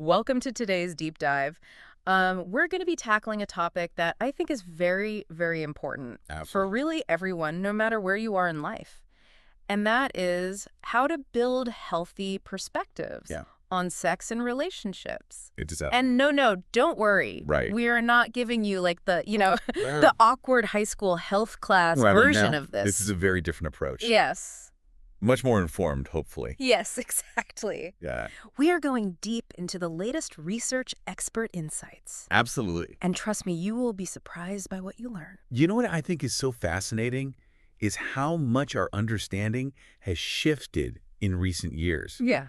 Welcome to today's deep dive. We're going to be tackling a topic that I think is very, very important for Absolutely. really everyone, no matter where you are in life. And that is how to build healthy perspectives Yeah. on sex and relationships. It is out. And no, don't worry. Right. We are not giving you like the, Well, the awkward high school health class well, version no. of this. This is a very different approach. Yes. Much more informed, hopefully. Yes, exactly. Yeah. We are going deep into the latest research expert insights. Absolutely. And trust me, you will be surprised by what you learn. You know what I think is so fascinating is how much our understanding has shifted in recent years. Yeah.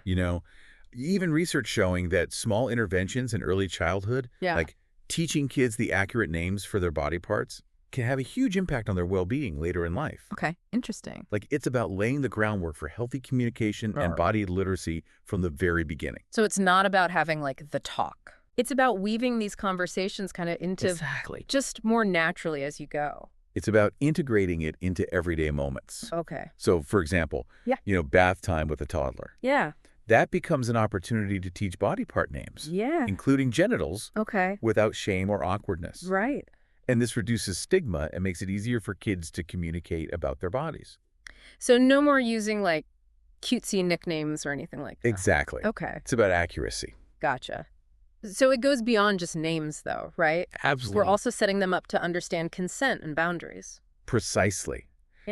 Even research showing that small interventions in early childhood, Yeah. like teaching kids the accurate names for their body parts, can have a huge impact on their well-being later in life. Okay, interesting. Like, it's about laying the groundwork for healthy communication and body literacy from the very beginning. So it's not about having like the talk. It's about weaving these conversations kind of into Exactly. just more naturally as you go. It's about integrating it into everyday moments. Okay. So, for example, Yeah. bath time with a toddler. Yeah. That becomes an opportunity to teach body part names, Yeah. including genitals, Okay. without shame or awkwardness. Right. And this reduces stigma and makes it easier for kids to communicate about their bodies. So no more using like cutesy nicknames or anything like that. Exactly. Okay. It's about accuracy. Gotcha. So it goes beyond just names though, right? Absolutely. We're also setting them up to understand consent and boundaries. Precisely.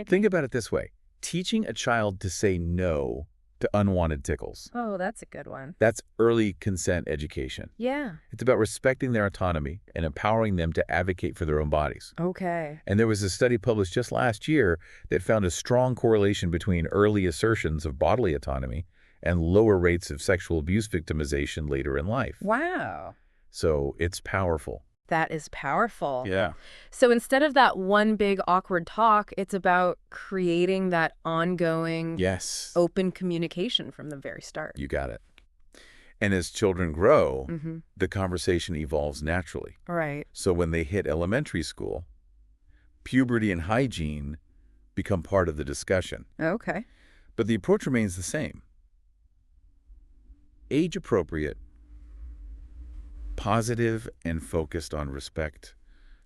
Think about it this way. Teaching a child to say no to unwanted tickles. Oh, that's a good one. That's early consent education. Yeah. It's about respecting their autonomy and empowering them to advocate for their own bodies. Okay. And there was a study published just last year that found a strong correlation between early assertions of bodily autonomy and lower rates of sexual abuse victimization later in life. Wow. So it's powerful. That is powerful. Yeah. So instead of that one big awkward talk, it's about creating that ongoing, Yes. open communication from the very start. You got it. And as children grow, Mm-hmm. the conversation evolves naturally. Right. So when they hit elementary school, puberty and hygiene become part of the discussion. Okay. But the approach remains the same. Age-appropriate, positive, and focused on respect,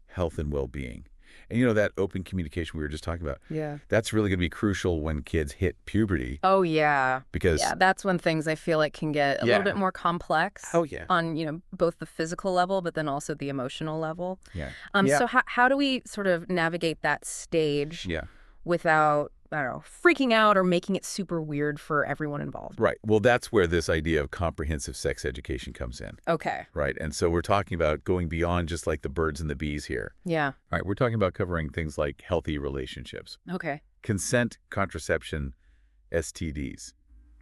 health, and well-being. And that open communication we were just talking about, Yeah. that's really going to be crucial when kids hit puberty. Oh, yeah. Because, Yeah, that's when things I feel like can get a little bit more complex. Oh, yeah. On, both the physical level, but then also the emotional level. Yeah. So how do we sort of navigate that stage Yeah. without, I don't know, freaking out or making it super weird for everyone involved? Right. Well, that's where this idea of comprehensive sex education comes in. Okay. Right. And so we're talking about going beyond just like the birds and the bees here. Yeah. All right. We're talking about covering things like healthy relationships, Okay. consent, contraception, STDs,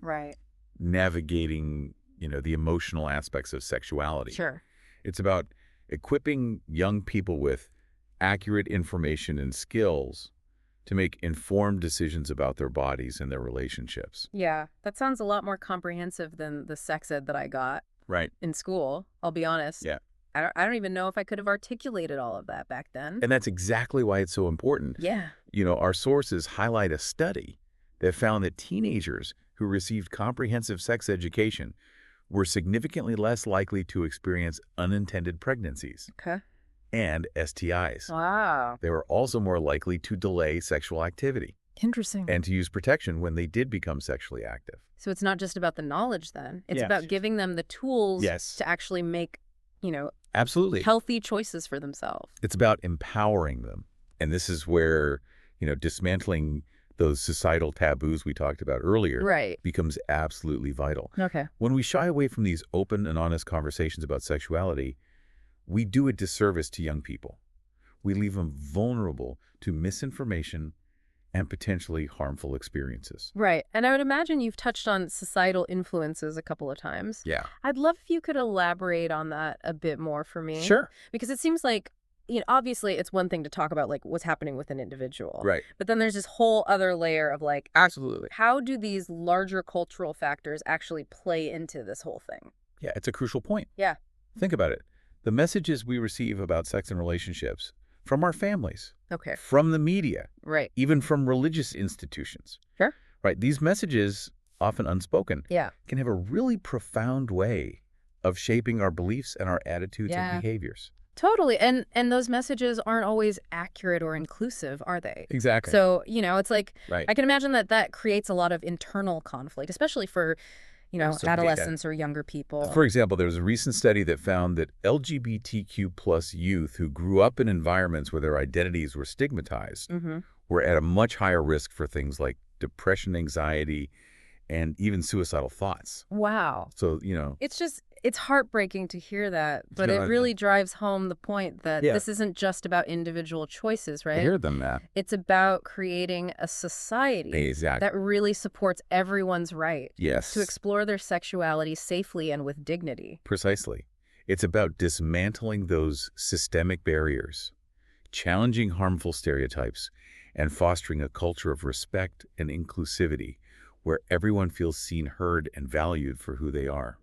Right. navigating, the emotional aspects of sexuality. Sure. It's about equipping young people with accurate information and skills to make informed decisions about their bodies and their relationships. Yeah. That sounds a lot more comprehensive than the sex ed that I got Right. in school. I'll be honest. Yeah. I don't even know if I could have articulated all of that back then. And that's exactly why it's so important. Yeah. Our sources highlight a study that found that teenagers who received comprehensive sex education were significantly less likely to experience unintended pregnancies Okay. and STIs. Wow. They were also more likely to delay sexual activity Interesting. and to use protection when they did become sexually active. So it's not just about the knowledge then. It's Yes. about giving them the tools Yes. to actually make, Absolutely. healthy choices for themselves. It's about empowering them. And this is where, dismantling those societal taboos we talked about earlier Right. becomes absolutely vital. Okay. When we shy away from these open and honest conversations about sexuality, we do a disservice to young people. We leave them vulnerable to misinformation and potentially harmful experiences. Right. And I would imagine you've touched on societal influences a couple of times. Yeah. I'd love if you could elaborate on that a bit more for me. Sure. Because it seems like, obviously it's one thing to talk about like what's happening with an individual. Right. But then there's this whole other layer of like, Absolutely. how do these larger cultural factors actually play into this whole thing? Yeah, it's a crucial point. Yeah. Think about it. The messages we receive about sex and relationships from our families, Okay. from the media, Right. even from religious institutions. Sure. Right. These messages, often unspoken, Yeah. can have a really profound way of shaping our beliefs and our attitudes and Yeah. behaviors. Totally. And those messages aren't always accurate or inclusive, are they? Exactly. So, it's like Right. I can imagine that creates a lot of internal conflict, especially for, Absolutely. adolescents or younger people. For example, there was a recent study that found that LGBTQ plus youth who grew up in environments where their identities were stigmatized Mm-hmm. were at a much higher risk for things like depression, anxiety, and even suicidal thoughts. Wow. So, It's heartbreaking to hear that, but it uh, really drives home the point that yeah, this isn't just about individual choices, I right? hear them, Matt. It's about creating a society Exactly. that really supports everyone's right to Yes, explore their sexuality safely and with dignity. precisely. It's about dismantling those systemic barriers, challenging harmful stereotypes, and fostering a culture of respect and inclusivity where everyone feels seen, heard, and valued for who they are.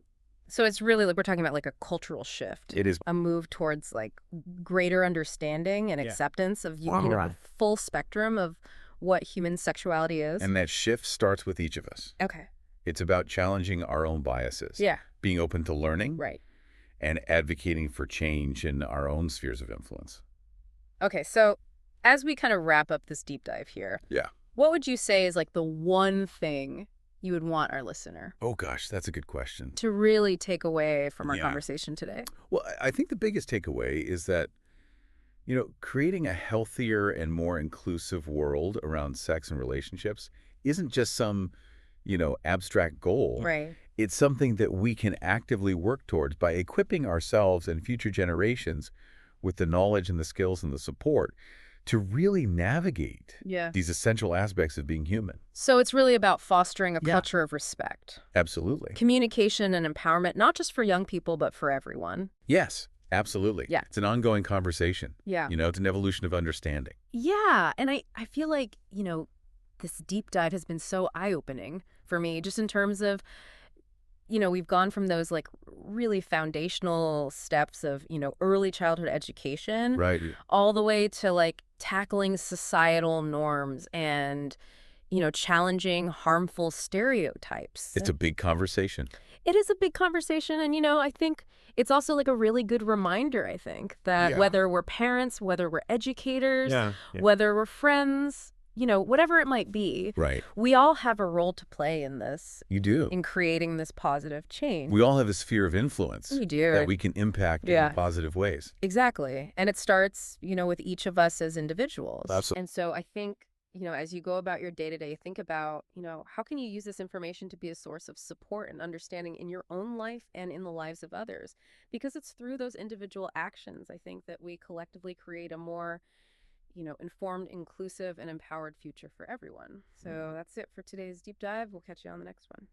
So it's really like we're talking about like a cultural shift, It is. a move towards like greater understanding and Yeah. acceptance of Right. the full spectrum of what human sexuality is. And that shift starts with each of us. Okay. It's about challenging our own biases, Yeah. being open to learning, Right. and advocating for change in our own spheres of influence. Okay. So as we kind of wrap up this deep dive here, Yeah. what would you say is like the one thing you would want our listener Oh, gosh, that's a good question. to really take away from our Yeah. conversation today? Well, I think the biggest takeaway is that, creating a healthier and more inclusive world around sex and relationships isn't just some, abstract goal. Right. It's something that we can actively work towards by equipping ourselves and future generations with the knowledge and the skills and the support to really navigate Yeah. these essential aspects of being human. So it's really about fostering a Yeah. culture of respect, Absolutely. communication and empowerment, not just for young people, but for everyone. Yes, absolutely. Yeah. It's an ongoing conversation. Yeah. It's an evolution of understanding. Yeah. And I feel like, this deep dive has been so eye-opening for me, just in terms of, we've gone from those like really foundational steps of, early childhood education Right. all the way to like tackling societal norms and, challenging harmful stereotypes. It's a big conversation. It is a big conversation. And, I think it's also like a really good reminder, I think, that Yeah. whether we're parents, whether we're educators, Yeah. whether we're friends, whatever it might be, Right. we all have a role to play in this, You do. in creating this positive change. We all have a sphere of influence We do. that we can impact Yeah. in positive ways. Exactly. And it starts, with each of us as individuals. Absolutely. And so I think, as you go about your day-to-day, think about, how can you use this information to be a source of support and understanding in your own life and in the lives of others? Because it's through those individual actions, I think, that we collectively create a more, informed, inclusive, and empowered future for everyone. So that's it for today's deep dive. We'll catch you on the next one.